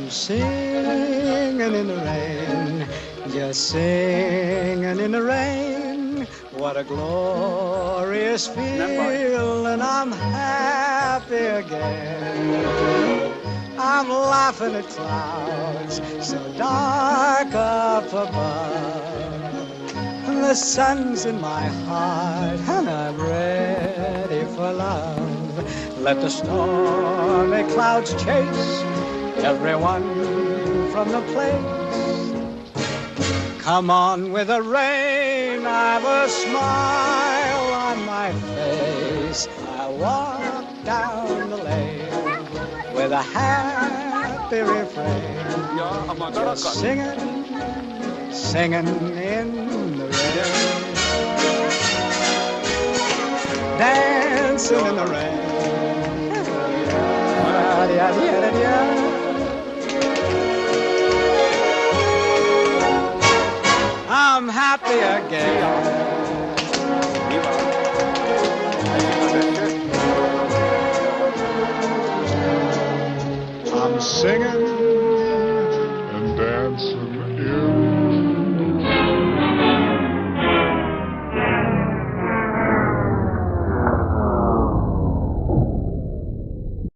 I'm singing in the rain, just singing in the rain. What a glorious feeling, I'm happy again. I'm laughing at clouds so dark up above. The sun's in my heart and I'm ready for love. Let the stormy clouds chase everyone from the place. Come on with the rain, I've a smile on my face. I walk down the lane with a happy refrain, just singing, singing in the rain, dancing in the rain. I'm happy again. I'm singing